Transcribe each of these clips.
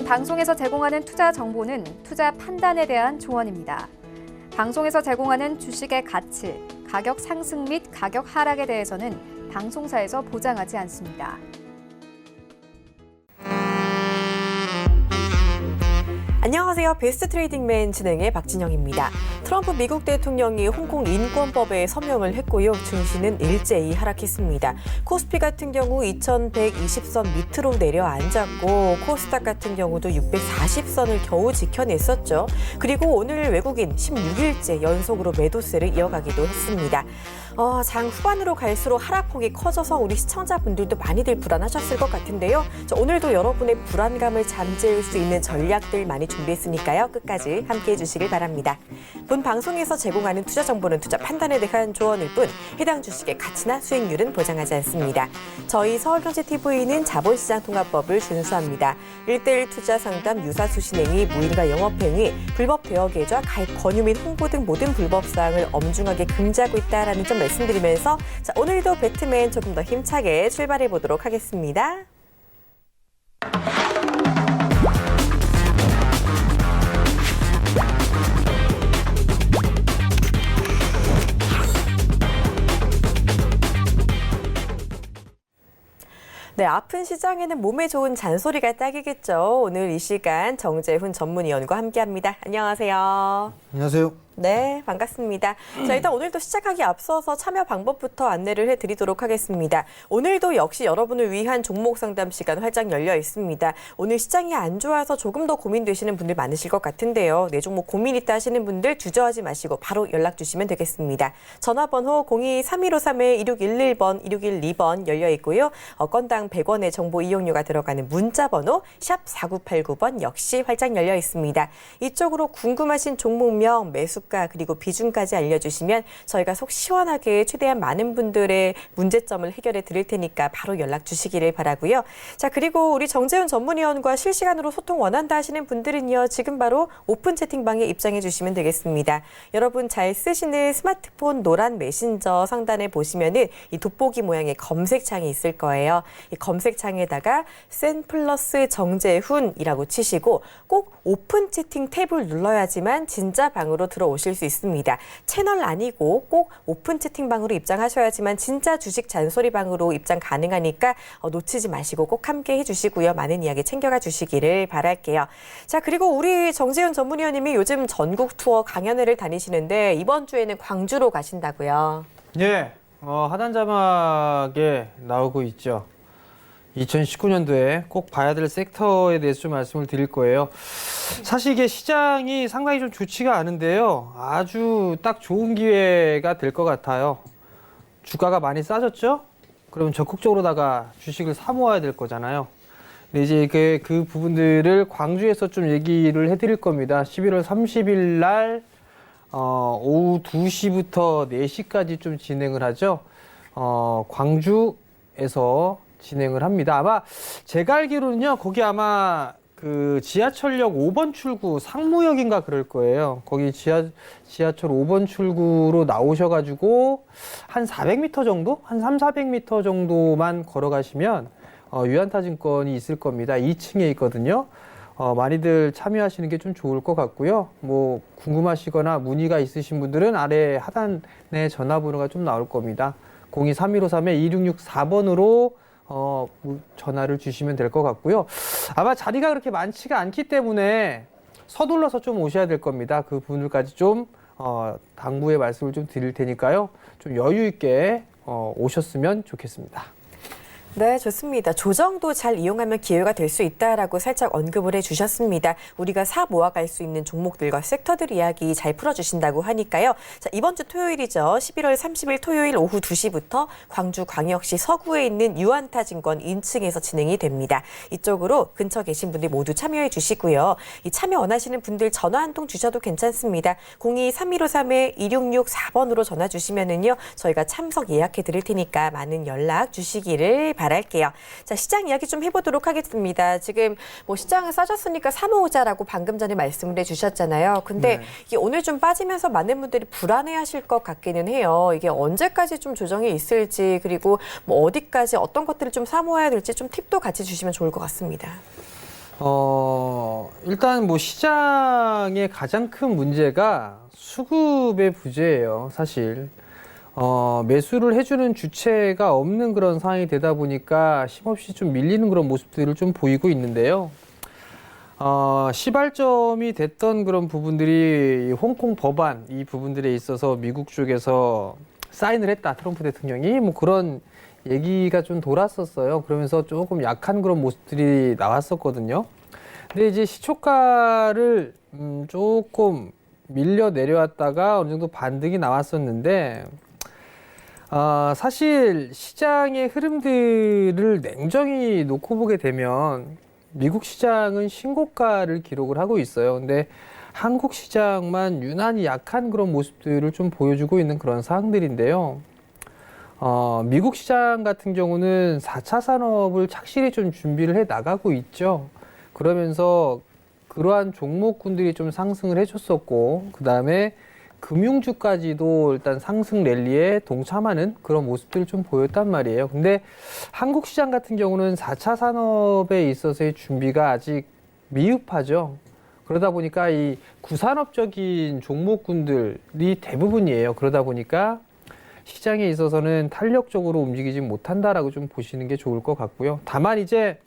방송에서 제공하는 투자 정보는 투자 판단에 대한 조언입니다. 방송에서 제공하는 주식의 가치, 가격 상승 및 가격 하락에 대해서는 방송사에서 보장하지 않습니다. 안녕하세요. 베스트 트레이딩맨 진행의 박진영입니다. 트럼프 미국 대통령이 홍콩 인권법에 서명을 했고요. 증시는 일제히 하락했습니다. 코스피 같은 경우 2120선 밑으로 내려앉았고 코스닥 같은 경우도 640선을 겨우 지켜냈었죠. 그리고 오늘 외국인 16일째 연속으로 매도세를 이어가기도 했습니다. 장 후반으로 갈수록 하락폭이 커져서 우리 시청자분들도 많이들 불안하셨을 것 같은데요. 오늘도 여러분의 불안감을 잠재울 수 있는 전략들 많이 준비했으니까요. 끝까지 함께해 주시길 바랍니다. 본 방송에서 제공하는 투자 정보는 투자 판단에 대한 조언일 뿐 해당 주식의 가치나 수익률은 보장하지 않습니다. 저희 서울경제TV는 자본시장통합법을 준수합니다. 1:1 투자 상담, 유사수 신행위, 무인과 영업행위, 불법 대여 계좌, 가입 권유 및 홍보 등 모든 불법 사항을 엄중하게 금지하고 있다는 점 말씀드리면서 오늘도 배트맨 조금 더 힘차게 출발해 보도록 하겠습니다. 네, 아픈 시장에는 몸에 좋은 잔소리가 딱이겠죠. 오늘 이 시간 정재훈 전문위원과 함께합니다. 안녕하세요. 안녕하세요. 네, 반갑습니다. 자, 일단 오늘도 시작하기 앞서서 참여 방법부터 안내를 해드리도록 하겠습니다. 오늘도 역시 여러분을 위한 종목 상담 시간 활짝 열려 있습니다. 오늘 시장이 안 좋아서 조금 더 고민되시는 분들 많으실 것 같은데요. 내 종목 고민 있다 하시는 분들 주저하지 마시고 바로 연락 주시면 되겠습니다. 전화번호 02-3153-2611번, 2612번 열려 있고요. 건당 100원의 정보 이용료가 들어가는 문자번호 샵 4989번 역시 활짝 열려 있습니다. 이쪽으로 궁금하신 종목명, 매수 그리고 비중까지 알려주시면 저희가 속 시원하게 최대한 많은 분들의 문제점을 해결해 드릴 테니까 바로 연락 주시기를 바라고요. 자, 그리고 우리 정재훈 전문위원과 실시간으로 소통 원한다 하시는 분들은요. 지금 바로 오픈 채팅방에 입장해 주시면 되겠습니다. 여러분 잘 쓰시는 스마트폰 노란 메신저 상단에 보시면은 이 돋보기 모양의 검색창이 있을 거예요. 이 검색창에다가 센 플러스 정재훈이라고 치시고 꼭 오픈 채팅 탭을 눌러야지만 진짜 방으로 들어오실 수 있습니다. 채널 아니고 꼭 오픈 채팅방으로 입장하셔야지만 진짜 주식 잔소리방으로 입장 가능하니까 놓치지 마시고 꼭 함께 해주시고요. 많은 이야기 챙겨가 주시기를 바랄게요. 자, 그리고 우리 정재훈 전문위원님이 요즘 전국 투어 강연회를 다니시는데 이번 주에는 광주로 가신다고요. 예, 하단 자막에 나오고 있죠. 2019년도에 꼭 봐야 될 섹터에 대해서 좀 말씀을 드릴 거예요. 사실 이게 시장이 상당히 좀 좋지가 않은데요. 아주 딱 좋은 기회가 될 것 같아요. 주가가 많이 싸졌죠? 그러면 적극적으로다가 주식을 사 모아야 될 거잖아요. 근데 이제 그 부분들을 광주에서 좀 얘기를 해드릴 겁니다. 11월 30일 날 오후 2시부터 4시까지 좀 진행을 하죠. 광주에서 진행을 합니다. 아마 제가 알기로는요, 거기 아마 그 지하철역 5번 출구 상무역인가 그럴 거예요. 거기 지하철 5번 출구로 나오셔가지고 한 400m 정도? 한 300~400m 정도만 걸어가시면 유한타증권이 있을 겁니다. 2층에 있거든요. 많이들 참여하시는 게 좀 좋을 것 같고요. 뭐 궁금하시거나 문의가 있으신 분들은 아래 하단에 전화번호가 좀 나올 겁니다. 02-3153-2664번으로 전화를 주시면 될 것 같고요. 아마 자리가 그렇게 많지가 않기 때문에 서둘러서 좀 오셔야 될 겁니다. 그 분들까지 좀 당부의 말씀을 좀 드릴 테니까요. 좀 여유 있게 오셨으면 좋겠습니다. 네, 좋습니다. 조정도 잘 이용하면 기회가 될 수 있다라고 살짝 언급을 해주셨습니다. 우리가 사 모아갈 수 있는 종목들과 섹터들 이야기 잘 풀어주신다고 하니까요. 자, 이번 주 토요일이죠. 11월 30일 토요일 오후 2시부터 광주광역시 서구에 있는 유한타증권 인층에서 진행이 됩니다. 이쪽으로 근처 계신 분들 모두 참여해 주시고요. 이 참여 원하시는 분들 전화 한 통 주셔도 괜찮습니다. 02-3153-2664번으로 전화 주시면은요. 저희가 참석 예약해 드릴 테니까 많은 연락 주시기를 바랄게요. 자, 시장 이야기 좀 해보도록 하겠습니다. 지금 뭐 시장은 싸졌으니까 사 모으자라고 방금 전에 말씀을 해주셨잖아요. 근데 이게 오늘 좀 빠지면서 많은 분들이 불안해하실 것 같기는 해요. 이게 언제까지 좀 조정이 있을지 그리고 뭐 어디까지 어떤 것들을 좀 사 모아야 될지 좀 팁도 같이 주시면 좋을 것 같습니다. 일단 뭐 시장의 가장 큰 문제가 수급의 부재예요, 사실. 매수를 해주는 주체가 없는 그런 상황이 되다 보니까 힘없이 좀 밀리는 그런 모습들을 좀 보이고 있는데요. 시발점이 됐던 그런 부분들이 홍콩 법안 이 부분들에 있어서 미국 쪽에서 사인을 했다. 트럼프 대통령이 뭐 그런 얘기가 좀 돌았었어요. 그러면서 조금 약한 그런 모습들이 나왔었거든요. 근데 이제 시초가를 조금 밀려 내려왔다가 어느 정도 반등이 나왔었는데 사실 시장의 흐름들을 냉정히 놓고 보게 되면 미국 시장은 신고가를 기록을 하고 있어요. 근데 한국 시장만 유난히 약한 그런 모습들을 좀 보여주고 있는 그런 상황들인데요. 미국 시장 같은 경우는 4차 산업을 착실히 좀 준비를 해 나가고 있죠. 그러면서 그러한 종목군들이 좀 상승을 해줬었고, 그 다음에 금융주까지도 일단 상승 랠리에 동참하는 그런 모습들을 좀 보였단 말이에요. 근데 한국 시장 같은 경우는 4차 산업에 있어서의 준비가 아직 미흡하죠. 그러다 보니까 이 구산업적인 종목군들이 대부분이에요. 그러다 보니까 시장에 있어서는 탄력적으로 움직이지 못한다라고 좀 보시는 게 좋을 것 같고요. 다만 이제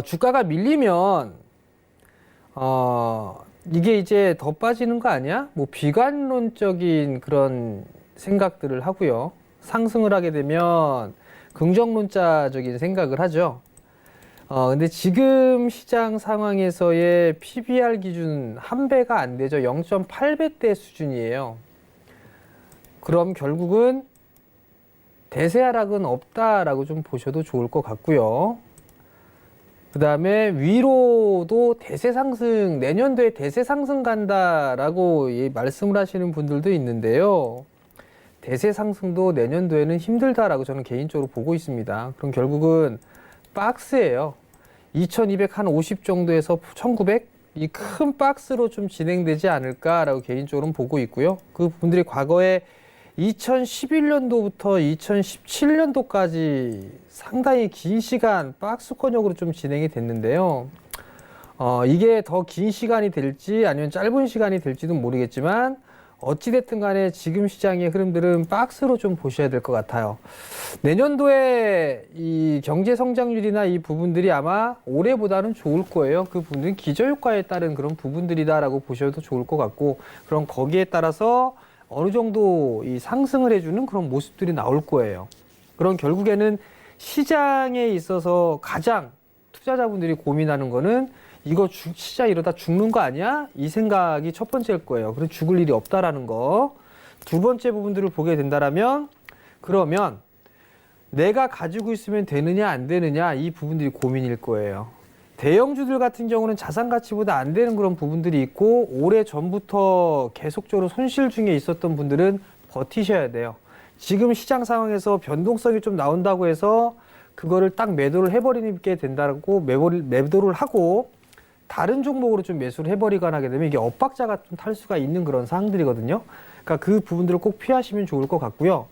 주가가 밀리면 이게 이제 더 빠지는 거 아니야? 뭐 비관론적인 그런 생각들을 하고요. 상승을 하게 되면 긍정론자적인 생각을 하죠. 근데 지금 시장 상황에서의 PBR 기준 1배가 안 되죠. 0.8배대 수준이에요. 그럼 결국은 대세 하락은 없다라고 좀 보셔도 좋을 것 같고요. 그 다음에 위로도 대세 상승, 내년도에 대세 상승 간다라고 말씀을 하시는 분들도 있는데요. 대세 상승도 내년도에는 힘들다라고 저는 개인적으로 보고 있습니다. 그럼 결국은 박스예요. 2250 정도에서 1900? 이 큰 박스로 좀 진행되지 않을까라고 개인적으로는 보고 있고요. 그 부분들이 과거에 2011년도부터 2017년도까지 상당히 긴 시간 박스권역으로 좀 진행이 됐는데요. 이게 더 긴 시간이 될지 아니면 짧은 시간이 될지는 모르겠지만 어찌됐든 간에 지금 시장의 흐름들은 박스로 좀 보셔야 될 것 같아요. 내년도에 이 경제 성장률이나 이 부분들이 아마 올해보다는 좋을 거예요. 그 부분은 기저효과에 따른 그런 부분들이다라고 보셔도 좋을 것 같고, 그럼 거기에 따라서 어느 정도 이 상승을 해주는 그런 모습들이 나올 거예요. 그럼 결국에는 시장에 있어서 가장 투자자분들이 고민하는 거는 이거 시장 이러다 죽는 거 아니야? 이 생각이 첫 번째일 거예요. 그럼 죽을 일이 없다라는 거. 두 번째 부분들을 보게 된다라면 그러면 내가 가지고 있으면 되느냐 안 되느냐 이 부분들이 고민일 거예요. 대형주들 같은 경우는 자산 가치보다 안 되는 그런 부분들이 있고 오래 전부터 계속적으로 손실 중에 있었던 분들은 버티셔야 돼요. 지금 시장 상황에서 변동성이 좀 나온다고 해서 그거를 딱 매도를 해버리게 된다고 매도를 하고 다른 종목으로 좀 매수를 해버리거나 하게 되면 이게 엇박자가 좀 탈 수가 있는 그런 상황들이거든요. 그러니까 그 부분들을 꼭 피하시면 좋을 것 같고요.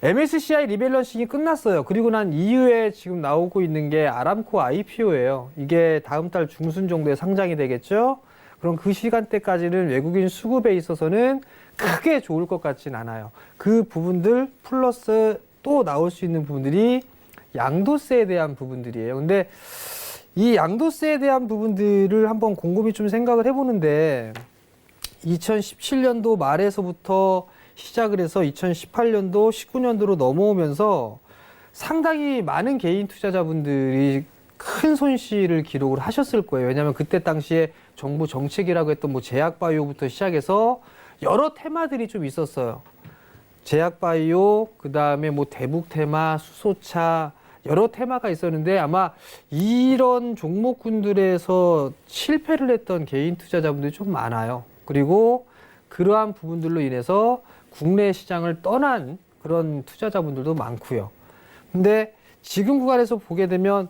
MSCI 리밸런싱이 끝났어요. 그리고 난 이후에 지금 나오고 있는 게 아람코 IPO예요. 이게 다음 달 중순 정도에 상장이 되겠죠. 그럼 그 시간대까지는 외국인 수급에 있어서는 크게 좋을 것 같진 않아요. 그 부분들 플러스 또 나올 수 있는 부분들이 양도세에 대한 부분들이에요. 근데 이 양도세에 대한 부분들을 한번 곰곰이 좀 생각을 해보는데 2017년도 말에서부터 시작을 해서 2018년도, 19년도로 넘어오면서 상당히 많은 개인 투자자분들이 큰 손실을 기록을 하셨을 거예요. 왜냐하면 그때 당시에 정부 정책이라고 했던 뭐 제약바이오부터 시작해서 여러 테마들이 좀 있었어요. 제약바이오, 그 다음에 뭐 대북테마, 수소차, 여러 테마가 있었는데 아마 이런 종목군들에서 실패를 했던 개인 투자자분들이 좀 많아요. 그리고 그러한 부분들로 인해서 국내 시장을 떠난 그런 투자자분들도 많고요. 근데 지금 구간에서 보게 되면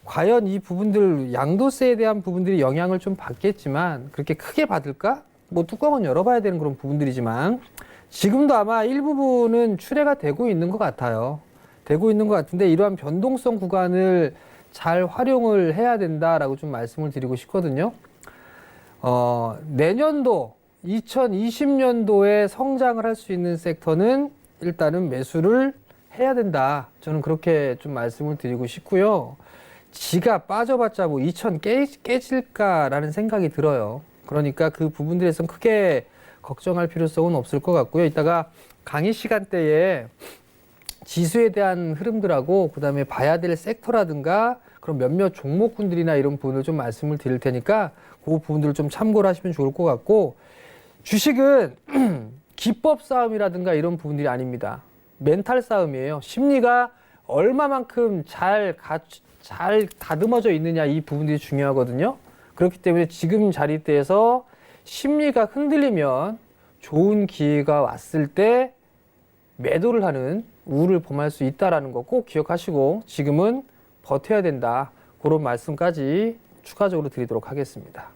과연 이 부분들 양도세에 대한 부분들이 영향을 좀 받겠지만 그렇게 크게 받을까? 뭐 뚜껑은 열어봐야 되는 그런 부분들이지만 지금도 아마 일부분은 출회가 되고 있는 것 같아요. 되고 있는 것 같은데 이러한 변동성 구간을 잘 활용을 해야 된다라고 좀 말씀을 드리고 싶거든요. 내년도 2020년도에 성장을 할 수 있는 섹터는 일단은 매수를 해야 된다. 저는 그렇게 좀 말씀을 드리고 싶고요. 지가 빠져봤자 뭐 2천 깨질까라는 생각이 들어요. 그러니까 그 부분들에선 크게 걱정할 필요성은 없을 것 같고요. 이따가 강의 시간대에 지수에 대한 흐름들하고 그다음에 봐야 될 섹터라든가 그런 몇몇 종목군들이나 이런 부분을 좀 말씀을 드릴 테니까 그 부분들을 좀 참고를 하시면 좋을 것 같고, 주식은 기법 싸움이라든가 이런 부분들이 아닙니다. 멘탈 싸움이에요. 심리가 얼마만큼 잘 다듬어져 있느냐, 이 부분들이 중요하거든요. 그렇기 때문에 지금 자리대에서 심리가 흔들리면 좋은 기회가 왔을 때 매도를 하는 우를 범할 수 있다는 거 꼭 기억하시고 지금은 버텨야 된다. 그런 말씀까지 추가적으로 드리도록 하겠습니다.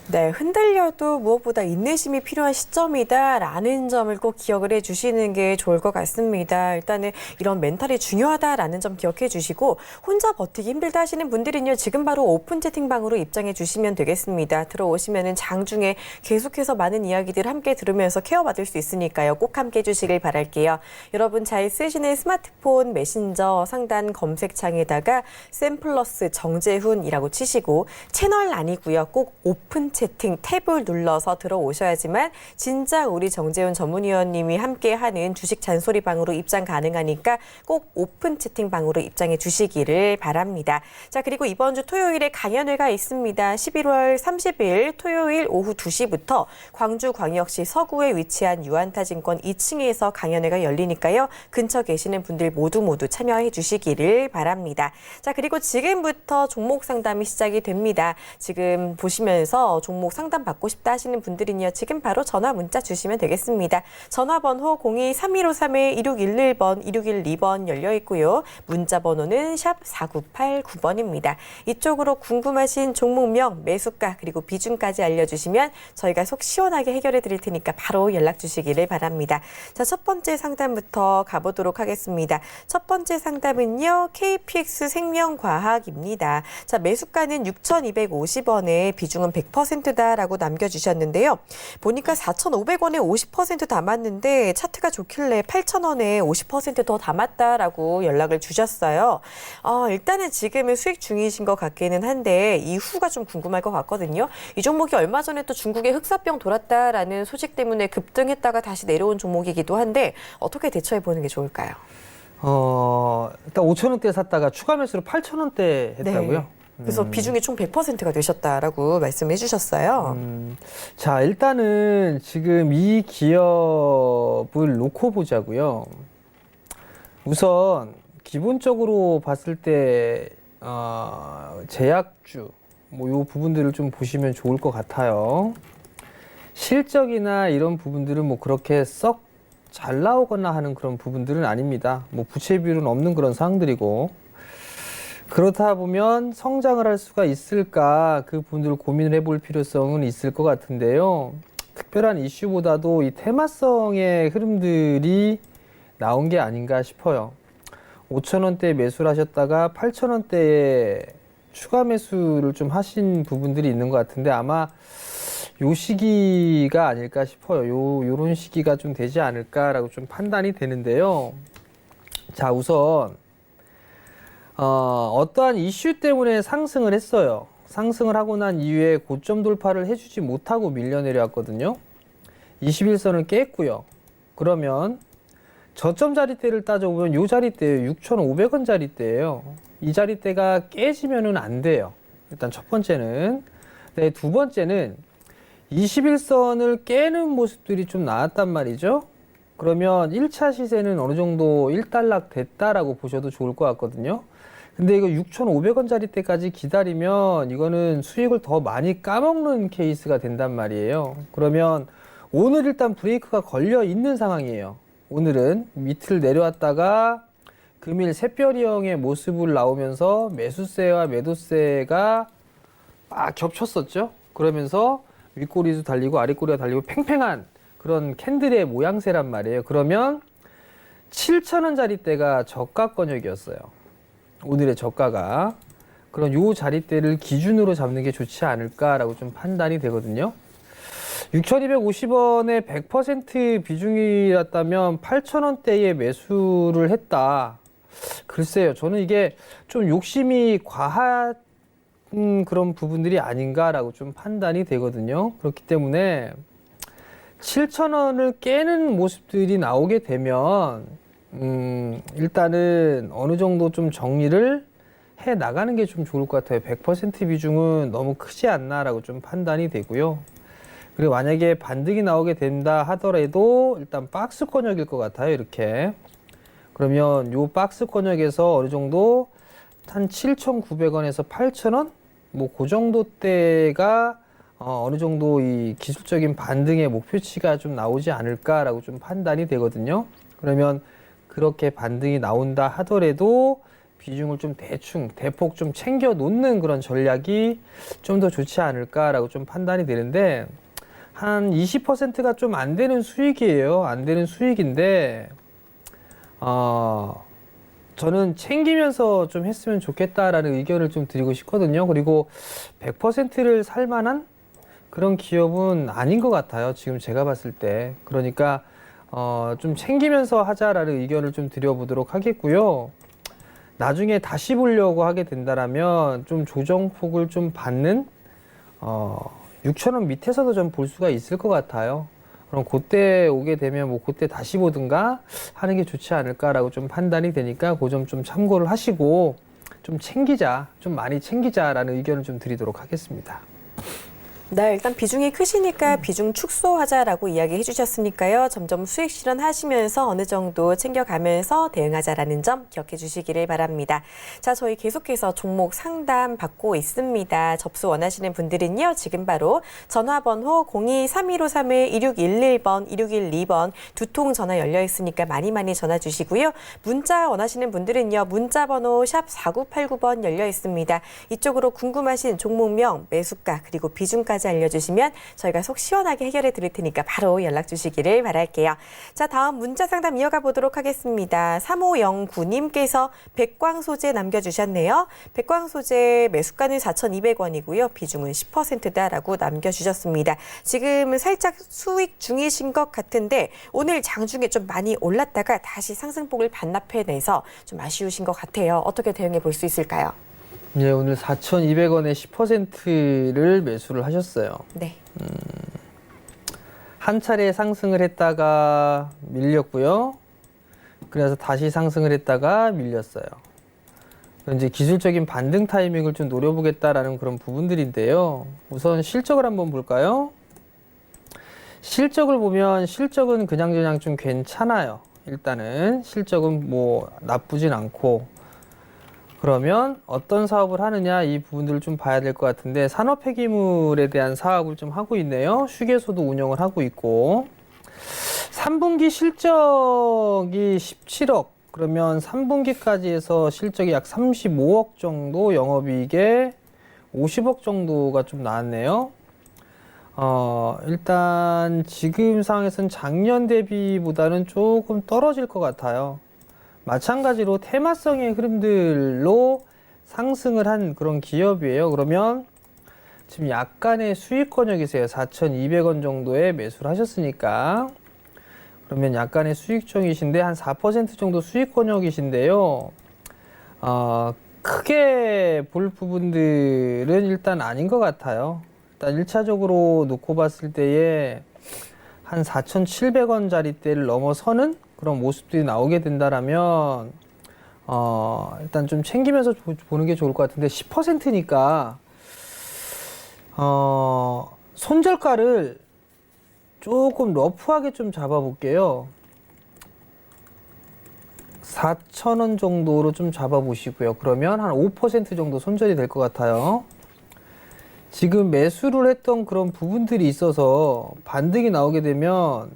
네, 흔들려도 무엇보다 인내심이 필요한 시점이다라는 점을 꼭 기억을 해주시는 게 좋을 것 같습니다. 일단은 이런 멘탈이 중요하다라는 점 기억해 주시고, 혼자 버티기 힘들다 하시는 분들은요, 지금 바로 오픈 채팅방으로 입장해 주시면 되겠습니다. 들어오시면은 장중에 계속해서 많은 이야기들 함께 들으면서 케어받을 수 있으니까요. 꼭 함께 해주시길 바랄게요. 여러분 잘 쓰시는 스마트폰 메신저 상단 검색창에다가 샘플러스 정재훈이라고 치시고, 채널 아니고요. 꼭 오픈 채팅 탭을 눌러서 들어오셔야지만 진짜 우리 정재훈 전문위원님이 함께하는 주식 잔소리방으로 입장 가능하니까 꼭 오픈 채팅방으로 입장해 주시기를 바랍니다. 자, 그리고 이번 주 토요일에 강연회가 있습니다. 11월 30일 토요일 오후 2시부터 광주광역시 서구에 위치한 유안타증권 2층에서 강연회가 열리니까요. 근처 계시는 분들 모두 참여해 주시기를 바랍니다. 자, 그리고 지금부터 종목 상담이 시작이 됩니다. 지금 보시면서 종목 상담 받고 싶다 하시는 분들은요, 지금 바로 전화 문자 주시면 되겠습니다. 전화번호 02-3151-2611번, 2612번 열려 있고요. 문자 번호는 샵 4989번입니다. 이쪽으로 궁금하신 종목명, 매수가, 그리고 비중까지 알려주시면 저희가 속 시원하게 해결해 드릴 테니까 바로 연락 주시기를 바랍니다. 자, 첫 번째 상담부터 가보도록 하겠습니다. 첫 번째 상담은요, KPX 생명과학입니다. 자, 매수가는 6,250원에 비중은 100%다라고 남겨주셨는데요. 보니까 4,500원에 50% 담았는데 차트가 좋길래 8,000원에 50% 더 담았다라고 연락을 주셨어요. 일단은 지금은 수익 중이신 것 같기는 한데 이후가 좀 궁금할 것 같거든요. 이 종목이 얼마 전에 또 중국에 흑사병 돌았다라는 소식 때문에 급등했다가 다시 내려온 종목이기도 한데 어떻게 대처해보는 게 좋을까요? 일단 5,000원대 샀다가 추가 매수로 8,000원대 했다고요? 네. 그래서 비중이 총 100%가 되셨다라고 말씀해 주셨어요. 자, 일단은 지금 이 기업을 놓고 보자고요. 우선 기본적으로 봤을 때 제약주 뭐 요 부분들을 좀 보시면 좋을 것 같아요. 실적이나 이런 부분들은 뭐 그렇게 썩 잘 나오거나 하는 그런 부분들은 아닙니다. 뭐 부채 비율은 없는 그런 상황들이고, 그렇다 보면 성장을 할 수가 있을까, 그 부분들을 고민을 해볼 필요성은 있을 것 같은데요. 특별한 이슈보다도 이 테마성의 흐름들이 나온 게 아닌가 싶어요. 5,000원대에 매수를 하셨다가 8,000원대에 추가 매수를 좀 하신 부분들이 있는 것 같은데 아마 요 시기가 아닐까 싶어요. 요런 시기가 좀 되지 않을까라고 좀 판단이 되는데요. 자, 우선 어떠한 이슈 때문에 상승을 했어요. 상승을 하고 난 이후에 고점 돌파를 해주지 못하고 밀려 내려왔거든요. 21선을 깼고요. 그러면 저점 자리대를 따져보면 요 자리대예요. 6,500원 자리대예요. 이 자리대가 깨지면은 안 돼요. 일단 첫 번째는. 네, 두 번째는 21선을 깨는 모습들이 좀 나왔단 말이죠. 그러면 1차 시세는 어느 정도 일단락 됐다라고 보셔도 좋을 것 같거든요. 근데 이거 6,500원짜리 때까지 기다리면 이거는 수익을 더 많이 까먹는 케이스가 된단 말이에요. 그러면 오늘 일단 브레이크가 걸려 있는 상황이에요. 오늘은 밑을 내려왔다가 금일 샛별이형의 모습을 나오면서 매수세와 매도세가 막 겹쳤었죠. 그러면서 윗꼬리도 달리고 아랫꼬리가 달리고 팽팽한 그런 캔들의 모양새란 말이에요. 그러면 7,000원짜리 때가 저가 권역이었어요. 오늘의 저가가. 그런 요 자리대를 기준으로 잡는 게 좋지 않을까라고 좀 판단이 되거든요. 6,250원에 100% 비중이었다면 8,000원대에 매수를 했다. 글쎄요, 저는 이게 좀 욕심이 과한 그런 부분들이 아닌가라고 좀 판단이 되거든요. 그렇기 때문에 7,000원을 깨는 모습들이 나오게 되면 일단은 어느 정도 좀 정리를 해 나가는 게 좀 좋을 것 같아요. 100% 비중은 너무 크지 않나라고 좀 판단이 되고요. 그리고 만약에 반등이 나오게 된다 하더라도 일단 박스 권역일 것 같아요. 이렇게. 그러면 요 박스 권역에서 어느 정도 한 7,900원에서 8,000원? 뭐 그 정도 대가 어느 정도 이 기술적인 반등의 목표치가 좀 나오지 않을까라고 좀 판단이 되거든요. 그러면 그렇게 반등이 나온다 하더라도 비중을 좀 대폭 좀 챙겨 놓는 그런 전략이 좀 더 좋지 않을까라고 좀 판단이 되는데, 한 20%가 좀 안 되는 수익이에요. 안 되는 수익인데, 저는 챙기면서 좀 했으면 좋겠다라는 의견을 좀 드리고 싶거든요. 그리고 100%를 살 만한 그런 기업은 아닌 것 같아요. 지금 제가 봤을 때. 그러니까, 좀 챙기면서 하자라는 의견을 좀 드려보도록 하겠고요. 나중에 다시 보려고 하게 된다라면 좀 조정폭을 좀 받는 6,000원 밑에서도 좀 볼 수가 있을 것 같아요. 그럼 그때 오게 되면 뭐 그때 다시 보든가 하는 게 좋지 않을까라고 좀 판단이 되니까 그 점 좀 참고를 하시고 좀 챙기자, 좀 많이 챙기자라는 의견을 좀 드리도록 하겠습니다. 네, 일단 비중이 크시니까 비중 축소하자라고 이야기해 주셨으니까요. 점점 수익 실현하시면서 어느 정도 챙겨가면서 대응하자라는 점 기억해 주시기를 바랍니다. 자, 저희 계속해서 종목 상담 받고 있습니다. 접수 원하시는 분들은요. 지금 바로 전화번호 02-3153-1611번, 1612번 두 통 전화 열려 있으니까 많이 전화 주시고요. 문자 원하시는 분들은요. 문자번호 샵 4989번 열려 있습니다. 이쪽으로 궁금하신 종목명, 매수가 그리고 비중까지 알려주시면 저희가 속 시원하게 해결해 드릴 테니까 바로 연락 주시기를 바랄게요. 자, 다음 문자 상담 이어가 보도록 하겠습니다. 3509님께서 백광소재 남겨주셨네요. 백광소재 매수가는 4,200원이고요. 비중은 10%다라고 남겨주셨습니다. 지금은 살짝 수익 중이신 것 같은데 오늘 장중에 좀 많이 올랐다가 다시 상승폭을 반납해내서 좀 아쉬우신 것 같아요. 어떻게 대응해 볼 수 있을까요? 예, 오늘 4,200원에 10%를 매수를 하셨어요. 네. 한 차례 상승을 했다가 밀렸고요. 그래서 다시 상승을 했다가 밀렸어요. 이제 기술적인 반등 타이밍을 좀 노려보겠다라는 그런 부분들인데요. 우선 실적을 한번 볼까요? 실적을 보면 실적은 그냥저냥 좀 괜찮아요. 일단은 실적은 뭐 나쁘진 않고, 그러면 어떤 사업을 하느냐 이 부분들을 좀 봐야 될 것 같은데, 산업 폐기물에 대한 사업을 좀 하고 있네요. 휴게소도 운영을 하고 있고, 3분기 실적이 17억, 그러면 3분기까지 해서 실적이 약 35억 정도, 영업이익에 50억 정도가 좀 나왔네요. 일단 지금 상황에서는 작년 대비보다는 조금 떨어질 것 같아요. 마찬가지로 테마성의 흐름들로 상승을 한 그런 기업이에요. 그러면 지금 약간의 수익 권역이세요. 4,200원 정도에 매수를 하셨으니까. 그러면 약간의 수익종이신데 한 4% 정도 수익 권역이신데요. 크게 볼 부분들은 일단 아닌 것 같아요. 일단 1차적으로 놓고 봤을 때에 한 4,700원짜리대를 넘어서는 그런 모습들이 나오게 된다라면 일단 좀 챙기면서 보는 게 좋을 것 같은데, 10%니까 손절가를 조금 러프하게 좀 잡아볼게요. 4,000원 정도로 좀 잡아보시고요. 그러면 한 5% 정도 손절이 될 것 같아요. 지금 매수를 했던 그런 부분들이 있어서 반등이 나오게 되면,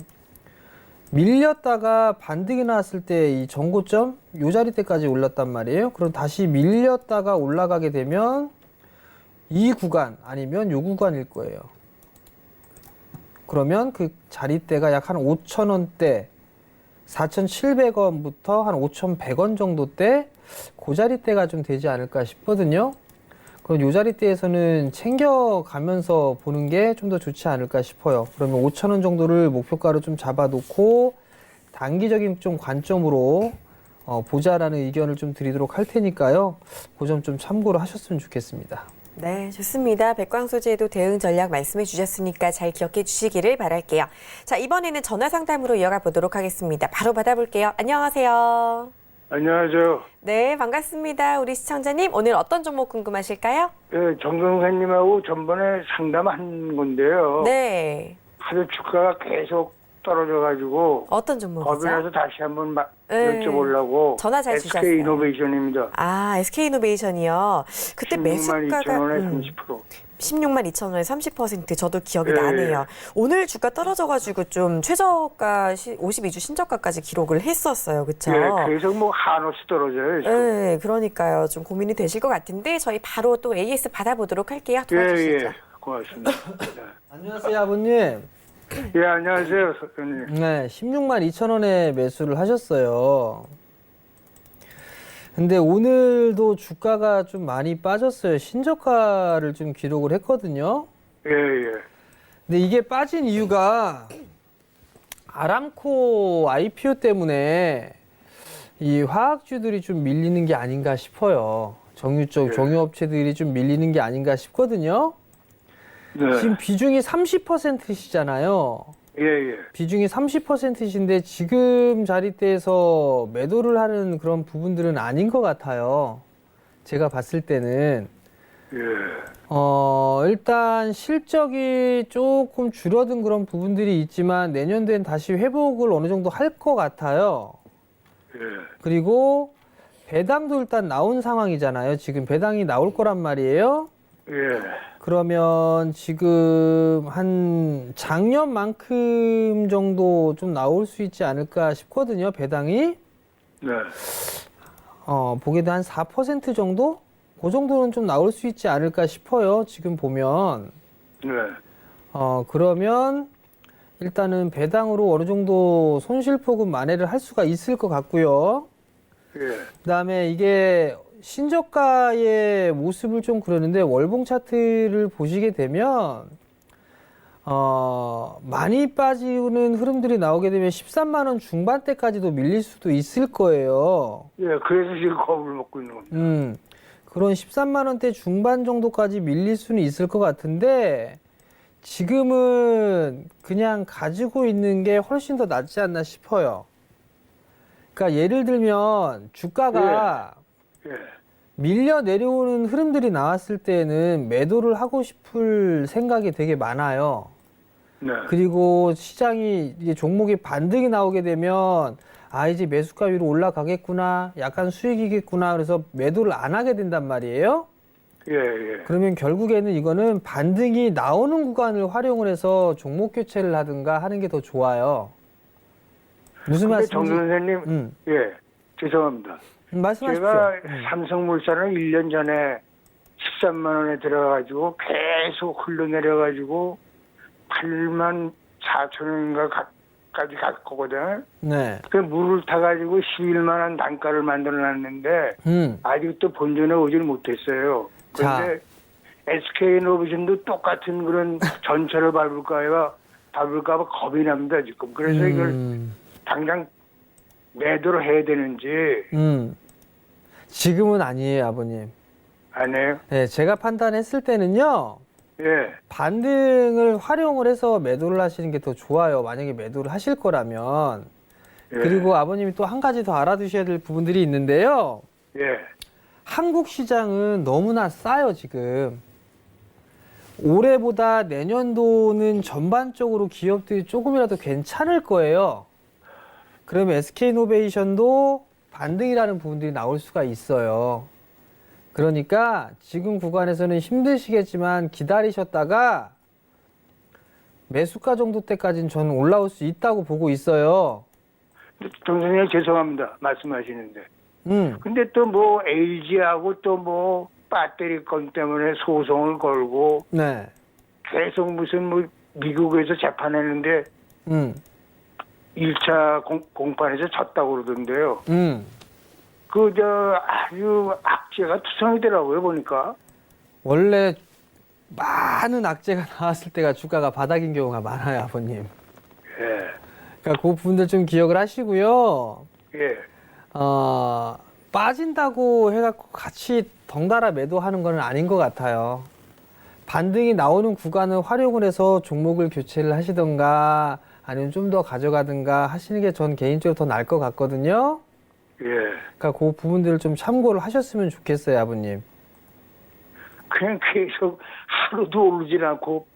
밀렸다가 반등이 나왔을 때 이 전고점 요 자리대까지 올랐단 말이에요. 그럼 다시 밀렸다가 올라가게 되면 이 구간 아니면 요 구간일 거예요. 그러면 그 자리대가 약 한 5,000원대 4,700원부터 한 5,100원 정도대 그 자리대가 좀 되지 않을까 싶거든요. 그럼 요 자리대에서는 챙겨가면서 보는 게 좀 더 좋지 않을까 싶어요. 그러면 5,000원 정도를 목표가로 좀 잡아놓고 단기적인 좀 관점으로 보자라는 의견을 좀 드리도록 할 테니까요. 그 점 좀 참고로 하셨으면 좋겠습니다. 네, 좋습니다. 백광소재도 대응 전략 말씀해 주셨으니까 잘 기억해 주시기를 바랄게요. 자, 이번에는 전화 상담으로 이어가 보도록 하겠습니다. 바로 받아볼게요. 안녕하세요. 안녕하세요. 네, 반갑습니다. 우리 시청자님, 오늘 어떤 종목 궁금하실까요? 예, 정선생님하고 전번에 상담한 건데요. 네. 하도 주가가 계속 떨어져가지고 어떤 겁이 종목이죠? 나서 다시 한번 네. 여쭤보려고. 전화 잘 주셨어요. SK이노베이션입니다. 아, SK이노베이션이요. 그때 16만 매수가가 2천 원에 30%. 16만 2천 원에 30%. 저도 기억이 예, 나네요. 오늘 주가 떨어져가지고 좀 최저가 52주 신저가까지 기록을 했었어요. 그렇죠? 예, 계속 뭐 한없이 떨어져요. 지금. 네, 그러니까요. 좀 고민이 되실 것 같은데 저희 바로 또 AS 받아보도록 할게요. 예, 도와주시죠. 예. 고맙습니다. 안녕하세요, 아버님. 예, 안녕하세요, 선생님. 네, 16만 2천 원에 매수를 하셨어요. 근데 오늘도 주가가 좀 많이 빠졌어요. 신저가를 좀 기록을 했거든요. 예, 예. 근데 이게 빠진 이유가 아람코 IPO 때문에 이 화학주들이 좀 밀리는 게 아닌가 싶어요. 정유 쪽, 예. 정유업체들이 좀 밀리는 게 아닌가 싶거든요. 네. 지금 비중이 30%시잖아요. 예, 예. 비중이 30%신데 지금 자리대에서 매도를 하는 그런 부분들은 아닌 것 같아요. 제가 봤을 때는. 예. 일단 실적이 조금 줄어든 그런 부분들이 있지만 내년도엔 다시 회복을 어느 정도 할 것 같아요. 예. 그리고 배당도 일단 나온 상황이잖아요. 지금 배당이 나올 거란 말이에요. 예. 그러면 지금 한 작년만큼 정도 좀 나올 수 있지 않을까 싶거든요. 배당이. 네. 보게도 한 4% 정도? 그 정도는 좀 나올 수 있지 않을까 싶어요. 지금 보면. 네. 그러면 일단은 배당으로 어느 정도 손실폭은 만회를 할 수가 있을 것 같고요. 예. 그다음에 이게 신저가의 모습을 좀 그러는데 월봉 차트를 보시게 되면 많이 빠지는 흐름들이 나오게 되면 13만 원 중반대까지도 밀릴 수도 있을 거예요. 예, 그래서 지금 겁을 먹고 있는 겁니다. 그런 13만 원대 중반 정도까지 밀릴 수는 있을 것 같은데 지금은 그냥 가지고 있는 게 훨씬 더 낫지 않나 싶어요. 그러니까 예를 들면 주가가 예. 밀려 내려오는 흐름들이 나왔을 때는 매도를 하고 싶을 생각이 되게 많아요. 네. 그리고 시장이 이게 종목이 반등이 나오게 되면 이제 매수가 위로 올라가겠구나, 약간 수익이겠구나, 그래서 매도를 안 하게 된단 말이에요. 예, 예. 그러면 결국에는 이거는 반등이 나오는 구간을 활용을 해서 종목 교체를 하든가 하는 게 더 좋아요. 무슨 근데 말씀인지? 정 선생님, 예, 죄송합니다. 말씀하십시오. 제가 삼성물산을 1년 전에 13만 원에 들어가가지고 계속 흘러내려가지고 8만 4천 원인가까지 갔거든. 네. 그 물을 타가지고 11만 원 단가를 만들어놨는데 아직도 본전에 오질 못했어요. 그런데 SK이노베이션도 똑같은 그런 전철을 밟을까봐 겁이 납니다 지금. 그래서 이걸 당장 매도를 해야 되는지 지금은 아니에요, 아버님. 안 해요? 네, 제가 판단했을 때는요. 예, 반등을 활용을 해서 매도를 하시는 게 더 좋아요. 만약에 매도를 하실 거라면. 예. 그리고 아버님이 또 한 가지 더 알아두셔야 될 부분들이 있는데요. 예, 한국 시장은 너무나 싸요, 지금. 올해보다 내년도는 전반적으로 기업들이 조금이라도 괜찮을 거예요. 그러면 SK이노베이션도 반등이라는 부분들이 나올 수가 있어요. 그러니까 지금 구간에서는 힘드시겠지만 기다리셨다가 매수가 정도 때까지는 저는 올라올 수 있다고 보고 있어요. 정 선생님 죄송합니다 말씀하시는데. 음. 근데 또 뭐 LG하고 또 뭐 배터리 건 때문에 소송을 걸고 네. 계속 무슨 뭐 미국에서 재판했는데 1차 공판에서 졌다고 그러던데요. 아주 악재가 투성이더라고요, 보니까. 원래 많은 악재가 나왔을 때가 주가가 바닥인 경우가 많아요, 아버님. 예. 그러니까 그 부분들 좀 기억을 하시고요. 예. 빠진다고 해갖고 같이 덩달아 매도하는 건 아닌 것 같아요. 반등이 나오는 구간을 활용을 해서 종목을 교체를 하시던가 아니면 좀 더 가져가든가 하시는 게 전 개인적으로 더 나을 것 같거든요. 예. 그러니까 그 부분들을 좀 참고를 하셨으면 좋겠어요, 아버님. 그냥 계속 하루도 오르질 않고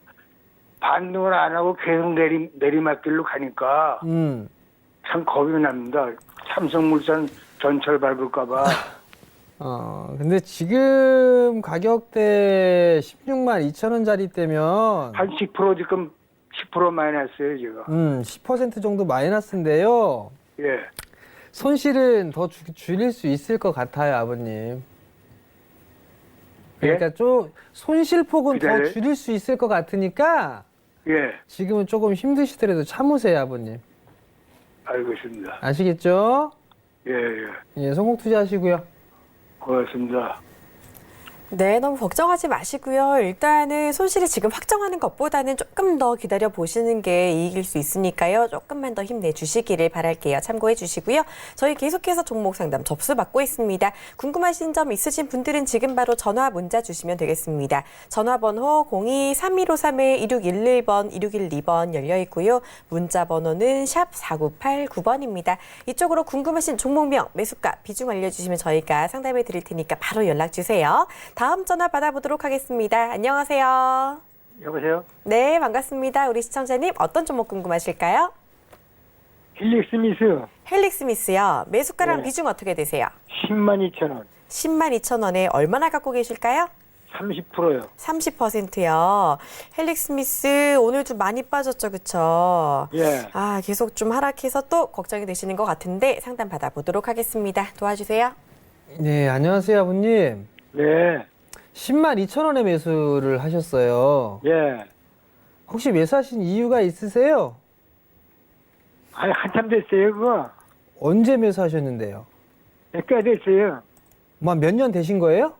반등을 안 하고 계속 내리막길로 가니까 참 겁이 납니다. 삼성물산 전철 밟을까봐. 근데 지금 가격대 16만 2천 원짜리 때면 한 10% 지금 10% 마이너스예요, 제가. 10% 정도 마이너스인데요. 예. 손실은 더 줄일 수 있을 것 같아요, 아버님. 그러니까 좀 손실폭은 더 기다려요? 줄일 수 있을 것 같으니까 예. 지금은 조금 힘드시더라도 참으세요, 아버님. 알겠습니다. 아시겠죠? 예, 예. 예, 성공 투자하시고요. 고맙습니다. 네, 너무 걱정하지 마시고요. 일단은 손실을 지금 확정하는 것보다는 조금 더 기다려 보시는 게 이익일 수 있으니까요. 조금만 더 힘내주시기를 바랄게요. 참고해 주시고요. 저희 계속해서 종목 상담 접수 받고 있습니다. 궁금하신 점 있으신 분들은 지금 바로 전화 문자 주시면 되겠습니다. 전화번호 02-3153-2611번, 2612번 열려 있고요. 문자 번호는 샵 4989번입니다. 이쪽으로 궁금하신 종목명, 매수가, 비중 알려주시면 저희가 상담해 드릴 테니까 바로 연락 주세요. 다음 전화 받아보도록 하겠습니다. 안녕하세요. 여보세요? 네, 반갑습니다. 우리 시청자님 어떤 종목 궁금하실까요? 힐릭스미스 헬릭스미스요. 매수가랑 네. 비중 어떻게 되세요? 102,000원, 10만 2천 원에 얼마나 갖고 계실까요? 30%요. 30%요. 헬릭스미스 오늘 좀 많이 빠졌죠, 그쵸? 예. 아, 계속 좀 하락해서 또 걱정이 되시는 것 같은데 상담 받아보도록 하겠습니다. 도와주세요. 네, 안녕하세요, 아버님. 네. 10만 2천 원에 매수를 하셨어요. 예. 혹시 매수하신 이유가 있으세요? 아니, 한참 됐어요, 그거. 언제 매수하셨는데요? 꽤 됐어요. 뭐 몇 년 되신 거예요?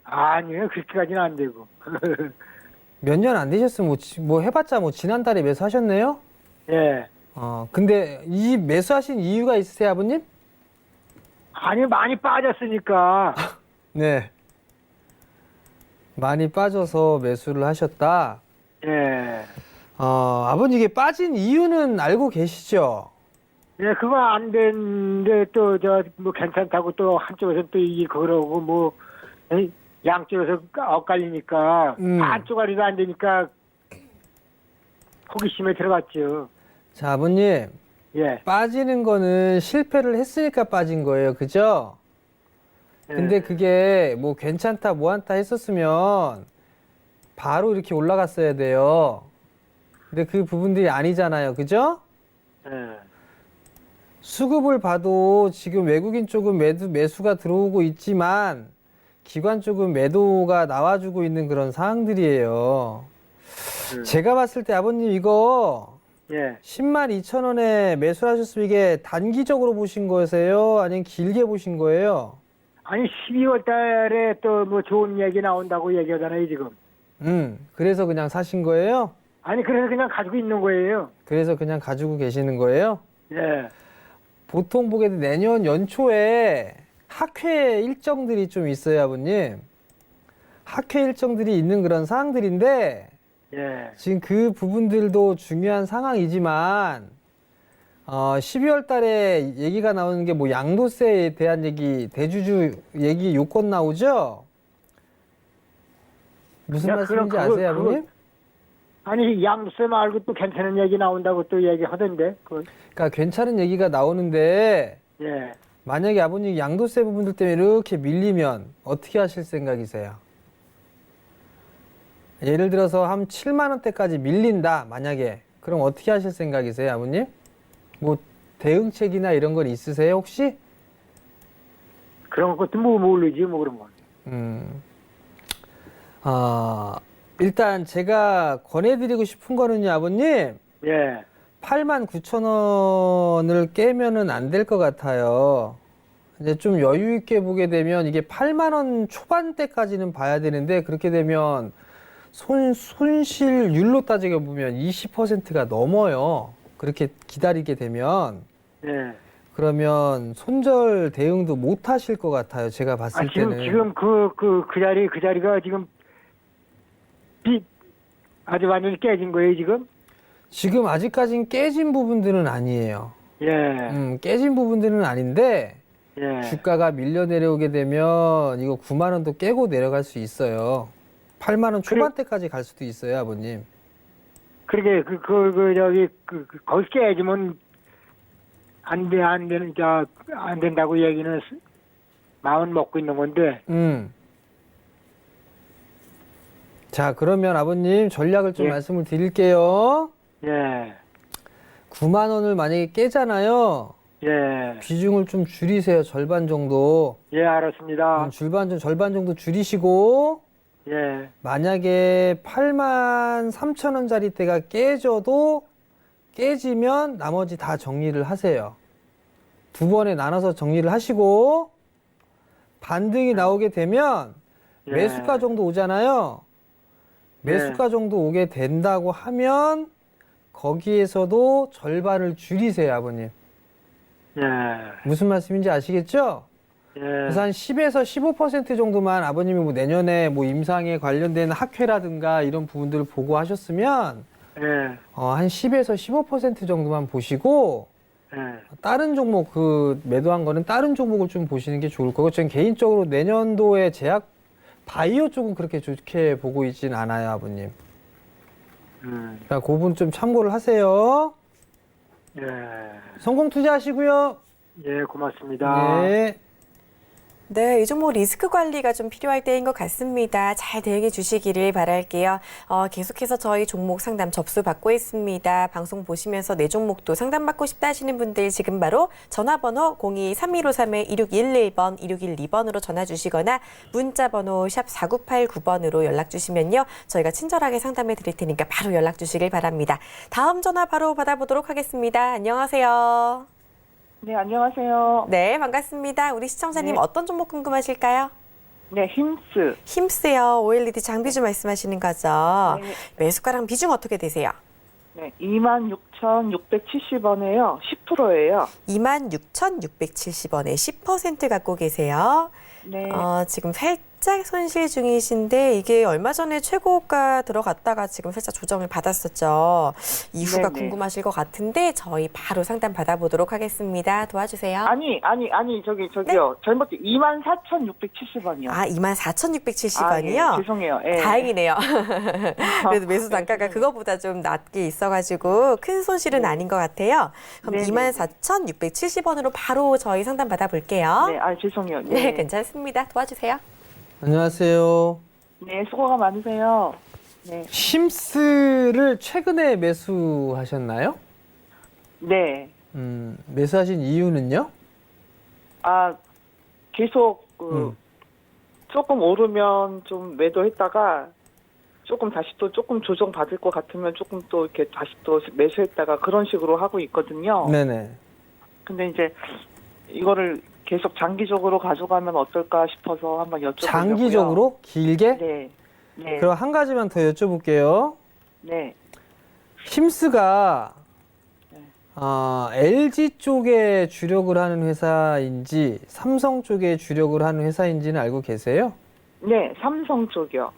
아니요, 그렇게까지는 안 되고. 몇 년 안 되셨으면 뭐 해봤자 뭐 지난달에 매수하셨네요? 예. 근데 이 매수하신 이유가 있으세요, 아버님? 아니, 많이 빠졌으니까. 네. 많이 빠져서 매수를 하셨다. 예. 아버님 이게 빠진 이유는 알고 계시죠? 예, 그거 안 됐는데, 뭐, 괜찮다고 또 한쪽에서 또 그러고, 뭐, 양쪽에서 엇갈리니까, 한쪽아리도 안 되니까, 호기심에 들어갔죠. 자, 아버님. 예. 빠지는 거는 실패를 했으니까 빠진 거예요. 그죠? 근데 예. 그게 뭐 괜찮다, 뭐한다 했었으면 바로 이렇게 올라갔어야 돼요. 근데 그 부분들이 아니잖아요. 그죠? 예. 수급을 봐도 지금 외국인 쪽은 매수가 들어오고 있지만 기관 쪽은 매도가 나와주고 있는 그런 상황들이에요. 제가 봤을 때 아버님 이거 예. 10만 2천 원에 매수하셨으면 이게 단기적으로 보신 거세요? 아니면 길게 보신 거예요? 아니 12월 달에 또 뭐 좋은 얘기 나온다고 얘기하잖아요 지금. 그래서 그냥 사신 거예요? 아니 그래서 그냥 가지고 있는 거예요. 그래서 그냥 가지고 계시는 거예요? 예. 보통 보게 되면 내년 연초에 학회 일정들이 좀 있어요, 아버님. 학회 일정들이 있는 그런 상황들인데 예. 지금 그 부분들도 중요한 상황이지만 12월 달에 얘기가 나오는 게 뭐 양도세에 대한 얘기, 대주주 얘기 요건 나오죠? 무슨 야, 말씀인지 그거- 아세요, 아버님? 아니 양세 말고 또 괜찮은 얘기 나온다고 또 얘기하던데. 그러니까 괜찮은 얘기가 나오는데 예. 만약에 아버님 양도세 부분들 때문에 이렇게 밀리면 어떻게 하실 생각이세요? 예를 들어서 한 7만 원대까지 밀린다, 만약에. 그럼 어떻게 하실 생각이세요, 아버님? 뭐 대응책이나 이런 건 있으세요, 혹시? 그런 것도 뭐 모르지 뭐 그런 건. 일단 제가 권해드리고 싶은 거는요, 아버님. 예. 89,000원을 깨면은 안 될 것 같아요. 이제 좀 여유 있게 보게 되면 이게 8만 원 초반대까지는 봐야 되는데 그렇게 되면 손실률로 따지게 보면 20%가 넘어요. 그렇게 기다리게 되면 예. 그러면 손절 대응도 못 하실 것 같아요. 제가 봤을 때는. 지금 그 자리가 지금 아주 완전히 깨진 거예요, 지금? 지금 아직까지는 깨진 부분들은 아니에요. 예. 깨진 부분들은 아닌데 예. 주가가 밀려 내려오게 되면 이거 9만 원도 깨고 내려갈 수 있어요. 8만 원 초반대까지 갈 수도 있어요, 아버님. 그러게 거기 깨지면 안 된다고 얘기는 마음 먹고 있는 건데. 자, 그러면 아버님 전략을 좀 예. 말씀을 드릴게요. 예. 9만 원을 만약에 깨잖아요. 예. 비중을 좀 줄이세요. 절반 정도. 예, 알았습니다. 절반 정도 줄이시고 예. 만약에 8만 3천 원짜리 때가 깨지면 나머지 다 정리를 하세요. 두 번에 나눠서 정리를 하시고 반등이 나오게 되면 예. 매수가 정도 오잖아요. 매수가 정도 오게 된다고 하면 거기에서도 절반을 줄이세요, 아버님. 예. 무슨 말씀인지 아시겠죠? 예. 그래서 한 10에서 15% 정도만 아버님이 뭐 내년에 뭐 임상에 관련된 학회라든가 이런 부분들을 보고 하셨으면 예. 한 10에서 15% 정도만 보시고 예. 다른 종목 그 매도한 거는 다른 종목을 좀 보시는 게 좋을 거고 저는 개인적으로 내년도에 제약 바이오 쪽은 그렇게 좋게 보고 있진 않아요, 아버님. 그러니까 그 부분 좀 참고를 하세요. 예. 성공 투자하시고요. 예, 고맙습니다. 네. 네, 이 종목 리스크 관리가 좀 필요할 때인 것 같습니다. 잘 대응해 주시기를 바랄게요. 계속해서 저희 종목 상담 접수 받고 있습니다. 방송 보시면서 내 종목도 상담받고 싶다 하시는 분들 지금 바로 전화번호 02-3153-2611번, 2612번으로 전화 주시거나 문자번호 샵 4989번으로 연락 주시면요. 저희가 친절하게 상담해 드릴 테니까 바로 연락 주시길 바랍니다. 다음 전화 바로 받아보도록 하겠습니다. 안녕하세요. 네, 안녕하세요. 네, 반갑습니다. 우리 시청자님 네. 어떤 종목 궁금하실까요? 네, 힘스. 힘스요. OLED 장비주 말씀하시는 거죠. 네. 매수가랑 비중 어떻게 되세요? 네, 26,670원에요. 10%예요. 26,670원에 10% 갖고 계세요. 네. 지금 살짝 손실 중이신데 이게 얼마 전에 최고가 들어갔다가 지금 살짝 조정을 받았었죠. 이후가 네네. 궁금하실 것 같은데 저희 바로 상담 받아보도록 하겠습니다. 도와주세요. 아니요. 저기요. 잘못돼. 24,670원이요. 24,670원이요? 죄송해요. 예. 다행이네요. 그래도 매수 단가가 그거보다 좀 낮게 있어가지고 큰 손실은 아닌 것 같아요. 그럼 네네. 24,670원으로 바로 저희 상담 받아볼게요. 네, 죄송해요. 네, 괜찮습니다. 도와주세요. 안녕하세요. 네, 수고가 많으세요. 네. 힘스를 최근에 매수하셨나요? 네. 매수하신 이유는요? 계속 조금 오르면 좀 매도했다가 다시 또 조금 조정 받을 것 같으면 조금 또 이렇게 다시 또 매수했다가 그런 식으로 하고 있거든요. 네네. 근데 이제 이거를 계속 장기적으로 가져가면 어떨까 싶어서 한번 여쭤보려고요. 장기적으로? 길게? 네. 네. 그럼 한 가지만 더 여쭤볼게요. 네. 힘스가 네. LG 쪽에 주력을 하는 회사인지 삼성 쪽에 주력을 하는 회사인지는 알고 계세요? 네, 삼성 쪽이요.